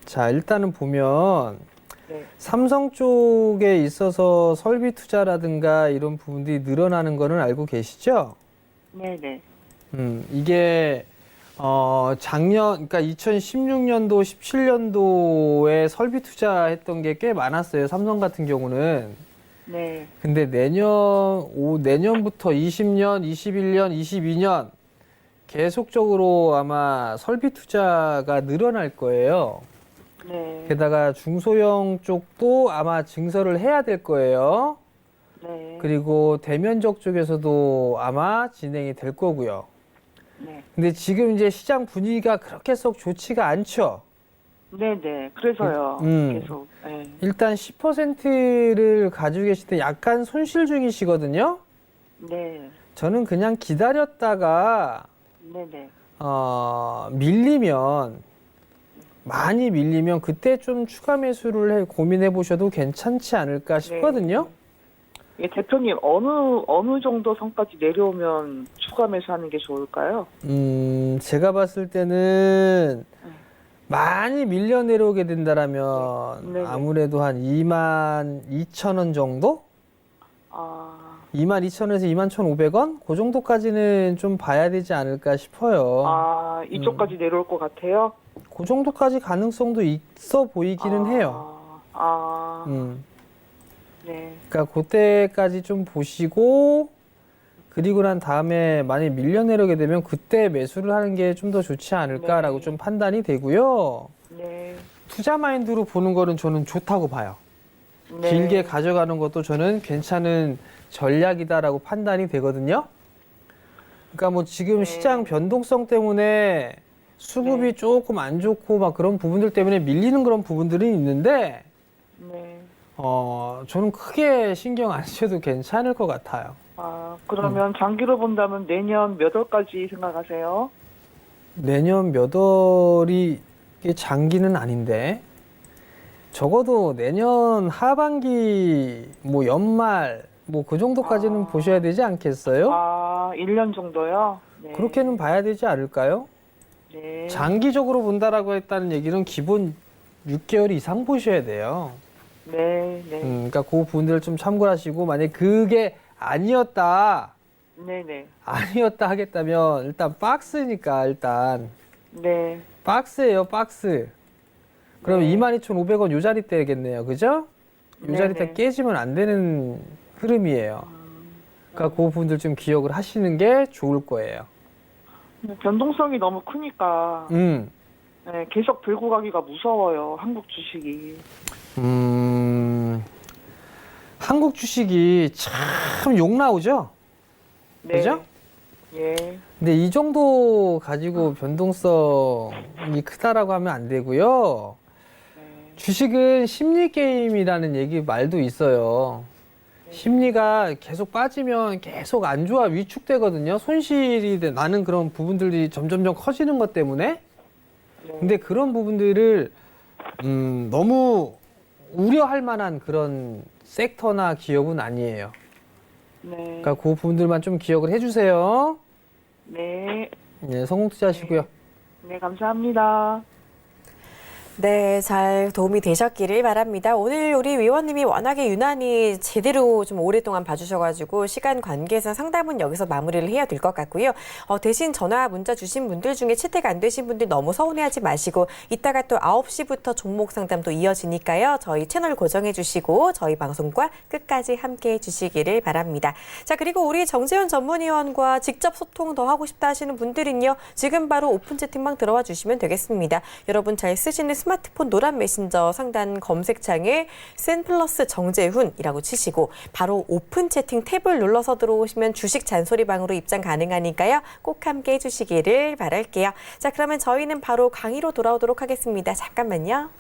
자, 일단은 보면 네. 삼성 쪽에 있어서 설비 투자라든가 이런 부분들이 늘어나는 거는 알고 계시죠? 네, 네. 이게 그러니까 2016년도, 17년도에 설비 투자했던 게 꽤 많았어요. 삼성 같은 경우는. 네. 근데 내년부터 20년, 21년, 22년 계속적으로 아마 설비 투자가 늘어날 거예요. 네. 게다가 중소형 쪽도 아마 증설을 해야 될 거예요. 네. 그리고 대면적 쪽에서도 아마 진행이 될 거고요. 네. 근데 지금 이제 시장 분위기가 그렇게 썩 좋지가 않죠. 네네. 그래서요. 계속. 네. 일단 10%를 가지고 계실 때 약간 손실 중이시거든요. 네. 저는 그냥 기다렸다가 네네. 많이 밀리면 그때 좀 추가 매수를 고민해 보셔도 괜찮지 않을까 싶거든요. 예, 대표님 어느 정도 선까지 내려오면 추가 매수하는 게 좋을까요? 제가 봤을 때는 많이 밀려 내려오게 된다라면 네. 아무래도 한 22,000원 정도? 아, 22,000원에서 21,500원? 그 정도까지는 좀 봐야 되지 않을까 싶어요. 이쪽까지 내려올 것 같아요? 그 정도까지 가능성도 있어 보이기는 해요. 네. 그러니까 그때까지 좀 보시고 그리고 난 다음에 만약에 밀려 내려오게 되면 그때 매수를 하는 게 좀 더 좋지 않을까라고 네. 좀 판단이 되고요. 네. 투자 마인드로 보는 거는 저는 좋다고 봐요. 네. 길게 가져가는 것도 저는 괜찮은 전략이다라고 판단이 되거든요. 그러니까 뭐 지금 네. 시장 변동성 때문에 수급이 네. 조금 안 좋고 막 그런 부분들 때문에 밀리는 그런 부분들은 있는데 네. 저는 크게 신경 안 쓰셔도 괜찮을 것 같아요. 그러면 장기로 본다면 내년 몇 월까지 생각하세요? 내년 몇 월이 이게 장기는 아닌데 적어도 내년 하반기 뭐 연말 뭐 그 정도까지는 보셔야 되지 않겠어요? 1년 정도요? 네. 그렇게는 봐야 되지 않을까요? 네. 장기적으로 본다라고 했다는 얘기는 기본 6개월 이상 보셔야 돼요. 네. 네. 그러니까 그 부분들을 좀 참고하시고 만약에 그게 아니었다 네네. 하겠다면 일단 박스니까 일단 네. 박스예요, 박스. 그럼 네. 22,500원 요 자리 때겠네요. 그죠? 요 자리 때 네네. 깨지면 안 되는 흐름이에요. 그러니까 그 부분들 좀 기억을 하시는 게 좋을 거예요. 변동성이 너무 크니까 네, 계속 들고 가기가 무서워요. 한국 주식이. 한국 주식이 참 욕 나오죠? 네. 그죠? 예. 근데 이 정도 가지고 변동성이 크다라고 하면 안 되고요. 네. 주식은 심리 게임이라는 말도 있어요. 심리가 계속 빠지면 계속 안 좋아 위축되거든요. 손실이 나는 그런 부분들이 점점점 커지는 것 때문에. 근데 그런 부분들을 너무 우려할 만한 그런 섹터나 기업은 아니에요. 네. 그러니까 그 부분들만 좀 기억을 해주세요. 네. 네, 성공 투자하시고요. 네, 감사합니다. 네, 잘 도움이 되셨기를 바랍니다. 오늘 우리 위원님이 워낙에 유난히 제대로 좀 오랫동안 봐주셔가지고 시간 관계상 상담은 여기서 마무리를 해야 될 것 같고요. 대신 전화, 문자 주신 분들 중에 채택 안 되신 분들 너무 서운해하지 마시고 이따가 또 9시부터 종목 상담도 이어지니까요. 저희 채널 고정해 주시고 저희 방송과 끝까지 함께해 주시기를 바랍니다. 자, 그리고 우리 정재훈 전문위원과 직접 소통 더 하고 싶다 하시는 분들은요. 지금 바로 오픈 채팅방 들어와 주시면 되겠습니다. 여러분 잘 쓰시는 스마트폰 노란 메신저 상단 검색창에 센플러스 정재훈이라고 치시고 바로 오픈 채팅 탭을 눌러서 들어오시면 주식 잔소리방으로 입장 가능하니까요. 꼭 함께 해주시기를 바랄게요. 자, 그러면 저희는 바로 강의로 돌아오도록 하겠습니다. 잠깐만요.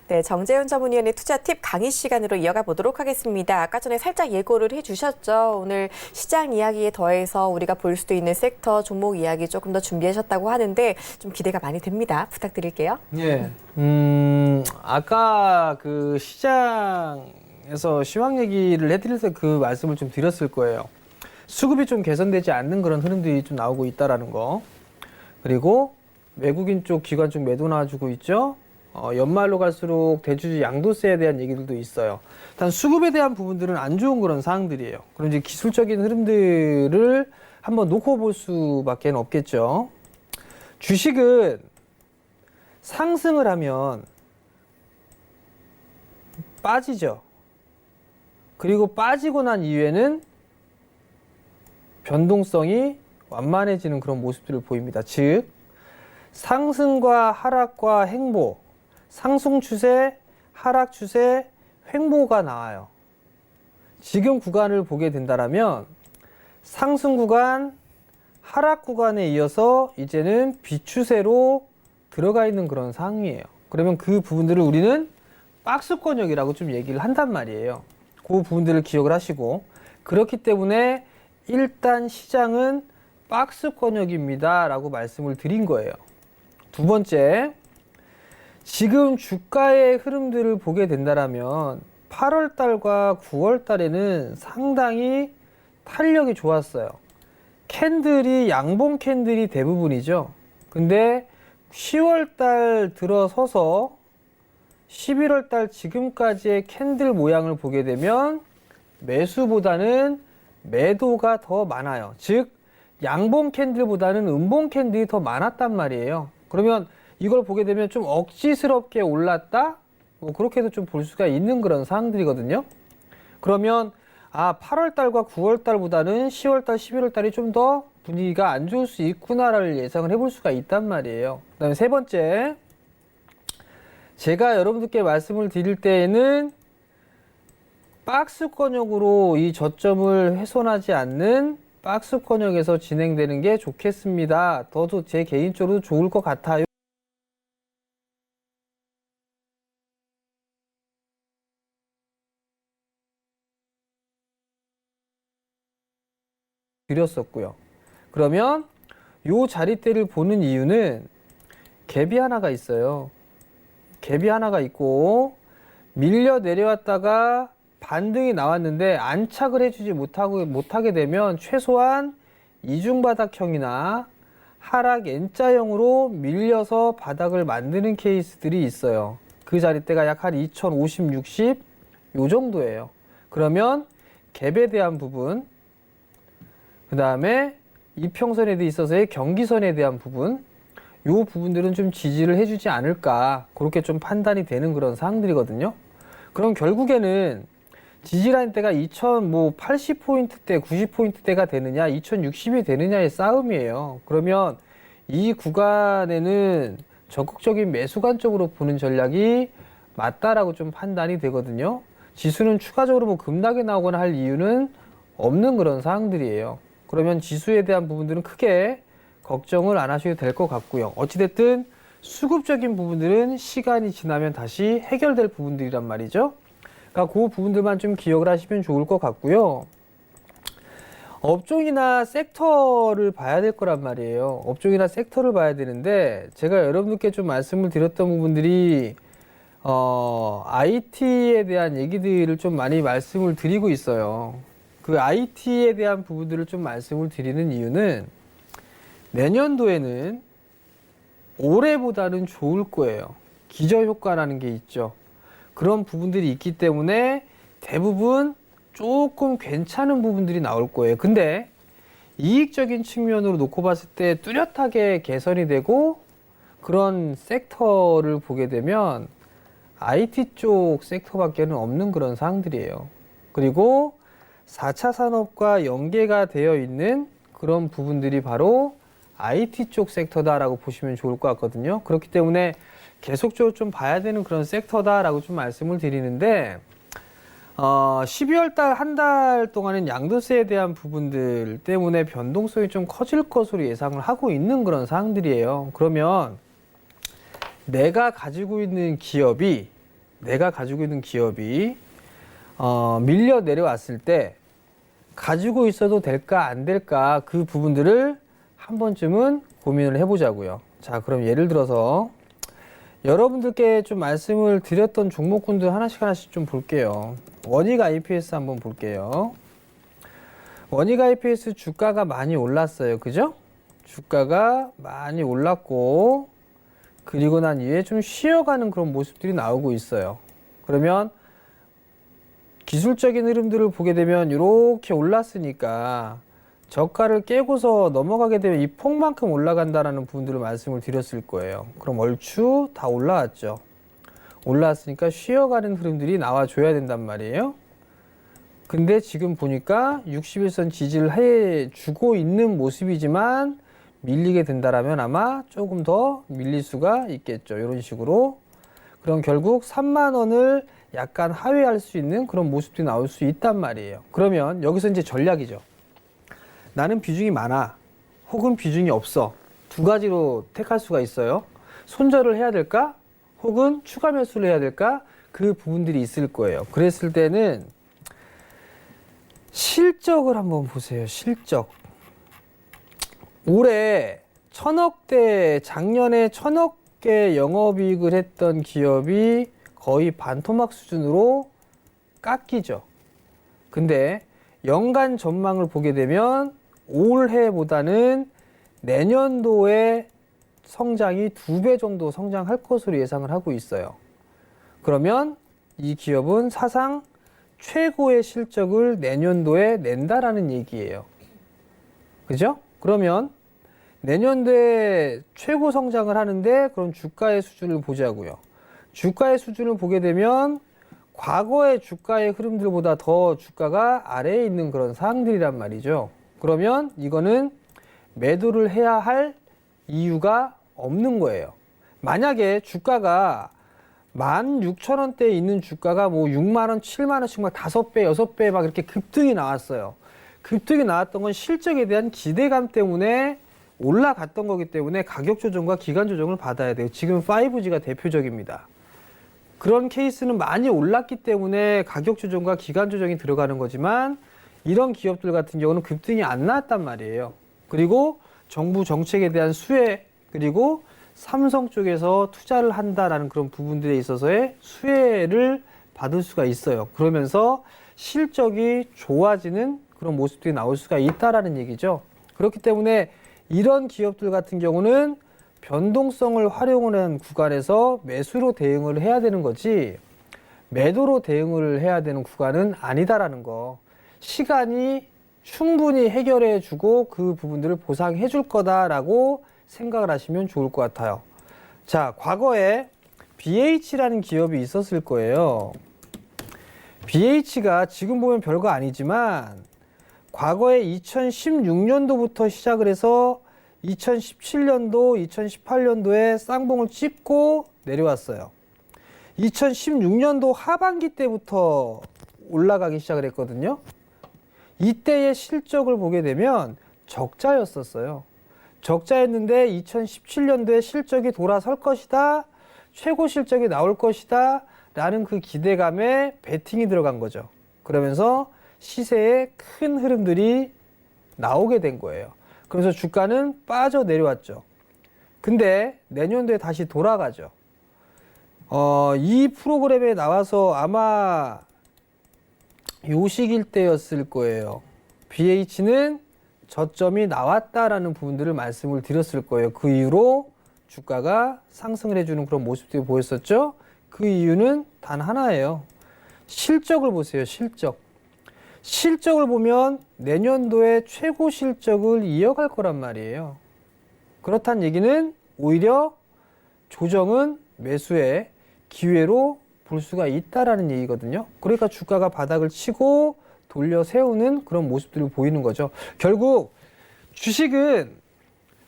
네, 정재훈 전문위원의 투자 팁 강의 시간으로 이어가 보도록 하겠습니다. 아까 전에 살짝 예고를 해주셨죠. 오늘 시장 이야기에 더해서 우리가 볼 수도 있는 섹터 종목 이야기 조금 더 준비하셨다고 하는데 좀 기대가 많이 됩니다. 부탁드릴게요. 예. 아까 그 시장에서 시황 얘기를 해드릴 때 그 말씀을 좀 드렸을 거예요. 수급이 좀 개선되지 않는 그런 흐름들이 좀 나오고 있다라는 거. 그리고 외국인 쪽 기관 쪽 매도 나와주고 있죠. 연말로 갈수록 대주주 양도세에 대한 얘기들도 있어요. 일단 수급에 대한 부분들은 안 좋은 그런 사항들이에요. 그럼 이제 기술적인 흐름들을 한번 놓고 볼 수밖에 없겠죠. 주식은 상승을 하면 빠지죠. 그리고 빠지고 난 이후에는 변동성이 완만해지는 그런 모습들을 보입니다. 즉, 상승과 하락과 횡보, 상승 추세, 하락 추세, 횡보가 나와요. 지금 구간을 보게 된다라면 상승 구간, 하락 구간에 이어서 이제는 비추세로 들어가 있는 그런 상황이에요. 그러면 그 부분들을 우리는 박스권역이라고 좀 얘기를 한단 말이에요. 그 부분들을 기억을 하시고, 그렇기 때문에 일단 시장은 박스권역입니다 라고 말씀을 드린 거예요. 두 번째, 지금 주가의 흐름들을 보게 된다면 8월 달과 9월 달에는 상당히 탄력이 좋았어요. 캔들이 양봉 캔들이 대부분이죠. 근데 10월 달 들어서서 11월 달 지금까지의 캔들 모양을 보게 되면 매수보다는 매도가 더 많아요. 즉 양봉 캔들보다는 음봉 캔들이 더 많았단 말이에요. 그러면 이걸 보게 되면 좀 억지스럽게 올랐다? 뭐 그렇게도 좀 볼 수가 있는 그런 상황들이거든요. 그러면 8월 달과 9월 달보다는 10월 달, 11월 달이 좀 더 분위기가 안 좋을 수 있구나를 예상을 해볼 수가 있단 말이에요. 그다음에 세 번째, 제가 여러분들께 말씀을 드릴 때에는 박스권역으로 이 저점을 훼손하지 않는 박스권역에서 진행되는 게 좋겠습니다. 더도 제 개인적으로 좋을 것 같아요. 드렸었고요. 그러면 요 자리대를 보는 이유는 갭이 하나가 있어요. 갭이 하나가 있고 밀려 내려왔다가 반등이 나왔는데 안착을 해주지 못하게 되면 최소한 이중바닥형이나 하락 N자형으로 밀려서 바닥을 만드는 케이스들이 있어요. 그 자리대가 약 한 2050, 60 요 정도예요. 그러면 갭에 대한 부분, 그 다음에 이평선에 있어서의 경기선에 대한 부분, 요 부분들은 좀 지지를 해주지 않을까, 그렇게 좀 판단이 되는 그런 사항들이거든요. 그럼 결국에는 지지라인대가 2080포인트대, 90포인트대가 되느냐, 2060이 되느냐의 싸움이에요. 그러면 이 구간에는 적극적인 매수 관점으로 보는 전략이 맞다라고 좀 판단이 되거든요. 지수는 추가적으로 뭐 급락이 나오거나 할 이유는 없는 그런 사항들이에요. 그러면 지수에 대한 부분들은 크게 걱정을 안 하셔도 될 것 같고요. 어찌됐든 수급적인 부분들은 시간이 지나면 다시 해결될 부분들이란 말이죠. 그러니까 그 부분들만 좀 기억을 하시면 좋을 것 같고요. 업종이나 섹터를 봐야 될 거란 말이에요. 업종이나 섹터를 봐야 되는데, 제가 여러분들께 좀 말씀을 드렸던 부분들이 IT에 대한 얘기들을 좀 많이 말씀을 드리고 있어요. 그 IT에 대한 부분들을 좀 말씀을 드리는 이유는 내년도에는 올해보다는 좋을 거예요. 기저효과라는 게 있죠. 그런 부분들이 있기 때문에 대부분 조금 괜찮은 부분들이 나올 거예요. 근데 이익적인 측면으로 놓고 봤을 때 뚜렷하게 개선이 되고 그런 섹터를 보게 되면 IT 쪽 섹터밖에는 없는 그런 사항들이에요. 그리고 4차 산업과 연계가 되어 있는 그런 부분들이 바로 IT 쪽 섹터다라고 보시면 좋을 것 같거든요. 그렇기 때문에 계속적으로 좀 봐야 되는 그런 섹터다라고 좀 말씀을 드리는데, 12월 달 한 달 동안은 양도세에 대한 부분들 때문에 변동성이 좀 커질 것으로 예상을 하고 있는 그런 사항들이에요. 그러면 내가 가지고 있는 기업이 밀려 내려왔을 때 가지고 있어도 될까 안 될까, 그 부분들을 한 번쯤은 고민을 해보자고요. 자, 그럼 예를 들어서 여러분들께 좀 말씀을 드렸던 종목군들 하나씩 좀 볼게요. 원익 IPS 한번 볼게요. 원익 IPS 주가가 많이 올랐어요. 그죠? 주가가 많이 올랐고, 그리고 난 이후에 좀 쉬어가는 그런 모습들이 나오고 있어요. 그러면 기술적인 흐름들을 보게 되면 이렇게 올랐으니까 저가를 깨고서 넘어가게 되면 이 폭만큼 올라간다라는 부분들을 말씀을 드렸을 거예요. 그럼 얼추 다 올라왔죠. 올라왔으니까 쉬어가는 흐름들이 나와줘야 된단 말이에요. 근데 지금 보니까 61선 지지를 해주고 있는 모습이지만 밀리게 된다라면 아마 조금 더 밀릴 수가 있겠죠. 이런 식으로. 그럼 결국 3만 원을 약간 하회할 수 있는 그런 모습들이 나올 수 있단 말이에요. 그러면 여기서 이제 전략이죠. 나는 비중이 많아. 혹은 비중이 없어. 두 가지로 택할 수가 있어요. 손절을 해야 될까? 혹은 추가 매수를 해야 될까? 그 부분들이 있을 거예요. 그랬을 때는 실적을 한번 보세요. 실적. 올해 1000억대, 작년에 1000억개 영업이익을 했던 기업이 거의 반토막 수준으로 깎이죠. 근데 연간 전망을 보게 되면 올해보다는 내년도에 성장이 2배 정도 성장할 것으로 예상을 하고 있어요. 그러면 이 기업은 사상 최고의 실적을 내년도에 낸다라는 얘기예요. 그죠? 그러면 내년도에 최고 성장을 하는데 그럼 주가의 수준을 보자고요. 주가의 수준을 보게 되면 과거의 주가의 흐름들보다 더 주가가 아래에 있는 그런 사항들이란 말이죠. 그러면 이거는 매도를 해야 할 이유가 없는 거예요. 만약에 주가가 16,000원대에 있는 주가가 뭐 6만원, 7만원씩 막 5배, 6배 막 이렇게 급등이 나왔어요. 급등이 나왔던 건 실적에 대한 기대감 때문에 올라갔던 거기 때문에 가격 조정과 기간 조정을 받아야 돼요. 지금 5G가 대표적입니다. 그런 케이스는 많이 올랐기 때문에 가격 조정과 기간 조정이 들어가는 거지만 이런 기업들 같은 경우는 급등이 안 나왔단 말이에요. 그리고 정부 정책에 대한 수혜, 그리고 삼성 쪽에서 투자를 한다라는 그런 부분들에 있어서의 수혜를 받을 수가 있어요. 그러면서 실적이 좋아지는 그런 모습들이 나올 수가 있다라는 얘기죠. 그렇기 때문에 이런 기업들 같은 경우는 변동성을 활용하는 구간에서 매수로 대응을 해야 되는 거지 매도로 대응을 해야 되는 구간은 아니다라는 거. 시간이 충분히 해결해 주고 그 부분들을 보상해 줄 거다라고 생각을 하시면 좋을 것 같아요. 자, 과거에 BH라는 기업이 있었을 거예요. BH가 지금 보면 별거 아니지만 과거에 2016년도부터 시작을 해서 2017년도, 2018년도에 쌍봉을 찍고 내려왔어요. 2016년도 하반기 때부터 올라가기 시작을 했거든요. 이때의 실적을 보게 되면 적자였었어요. 적자였는데 2017년도에 실적이 돌아설 것이다, 최고 실적이 나올 것이다 라는 그 기대감에 베팅이 들어간 거죠. 그러면서 시세에 큰 흐름들이 나오게 된 거예요. 그래서 주가는 빠져 내려왔죠. 근데 내년도에 다시 돌아가죠. 이 프로그램에 나와서 아마 요 시기일 때였을 거예요. BH는 저점이 나왔다라는 부분들을 말씀을 드렸을 거예요. 그 이후로 주가가 상승을 해주는 그런 모습들이 보였었죠. 그 이유는 단 하나예요. 실적을 보세요. 실적을 보면 내년도에 최고 실적을 이어갈 거란 말이에요. 그렇다는 얘기는 오히려 조정은 매수의 기회로 볼 수가 있다라는 얘기거든요. 그러니까 주가가 바닥을 치고 돌려 세우는 그런 모습들을 보이는 거죠. 결국 주식은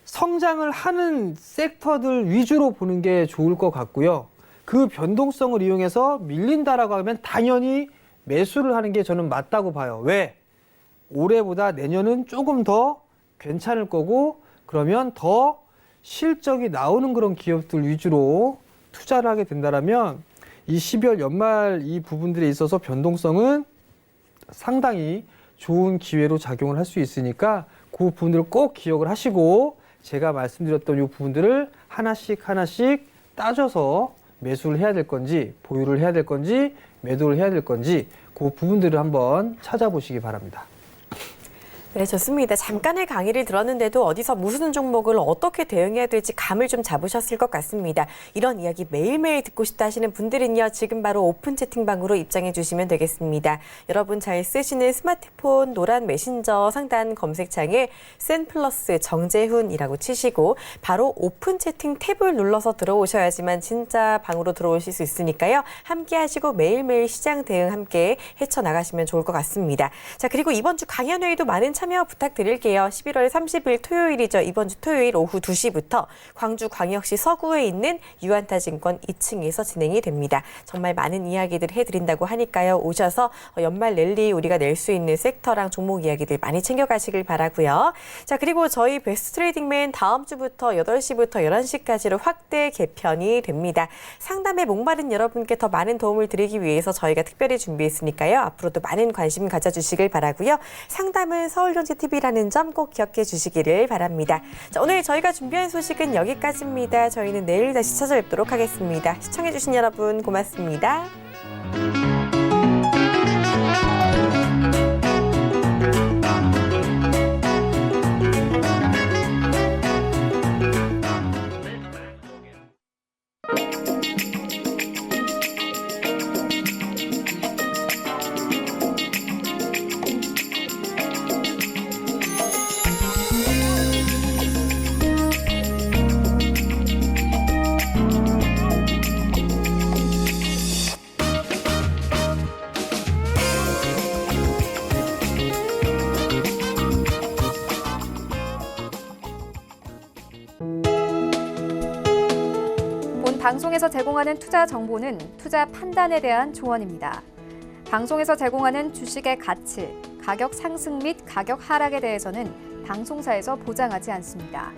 성장을 하는 섹터들 위주로 보는 게 좋을 것 같고요. 그 변동성을 이용해서 밀린다라고 하면 당연히 매수를 하는 게 저는 맞다고 봐요. 왜? 올해보다 내년은 조금 더 괜찮을 거고 그러면 더 실적이 나오는 그런 기업들 위주로 투자를 하게 된다면 이 12월 연말 이 부분들에 있어서 변동성은 상당히 좋은 기회로 작용을 할 수 있으니까 그 부분들을 꼭 기억을 하시고 제가 말씀드렸던 이 부분들을 하나씩 따져서 매수를 해야 될 건지 보유를 해야 될 건지 매도를 해야 될 건지 그 부분들을 한번 찾아보시기 바랍니다. 네, 좋습니다. 잠깐의 강의를 들었는데도 어디서 무슨 종목을 어떻게 대응해야 될지 감을 좀 잡으셨을 것 같습니다. 이런 이야기 매일매일 듣고 싶다 하시는 분들은요. 지금 바로 오픈 채팅방으로 입장해 주시면 되겠습니다. 여러분 잘 쓰시는 스마트폰 노란 메신저 상단 검색창에 센플러스 정재훈이라고 치시고 바로 오픈 채팅 탭을 눌러서 들어오셔야지만 진짜 방으로 들어오실 수 있으니까요. 함께 하시고 매일매일 시장 대응 함께 헤쳐나가시면 좋을 것 같습니다. 자, 그리고 이번 주 강연회에도 많은 참여 부탁드릴게요. 11월 30일 토요일이죠. 이번 주 토요일 오후 2시부터 광주광역시 서구에 있는 유안타증권 2층에서 진행이 됩니다. 정말 많은 이야기들 해드린다고 하니까요. 오셔서 연말 랠리 우리가 낼 수 있는 섹터랑 종목 이야기들 많이 챙겨가시길 바라고요. 자, 그리고 저희 베스트 트레이딩맨 다음 주부터 8시부터 11시까지로 확대 개편이 됩니다. 상담에 목마른 여러분께 더 많은 도움을 드리기 위해서 저희가 특별히 준비했으니까요. 앞으로도 많은 관심 가져주시길 바라고요. 상담은 서울경제TV라는 점 꼭 기억해 주시기를 바랍니다. 자, 오늘 저희가 준비한 소식은 여기까지입니다. 저희는 내일 다시 찾아뵙도록 하겠습니다. 시청해 주신 여러분 고맙습니다. 본 방송에서 제공하는 투자 정보는 투자 판단에 대한 조언입니다. 방송에서 제공하는 주식의 가치, 가격 상승 및 가격 하락에 대해서는 방송사에서 보장하지 않습니다.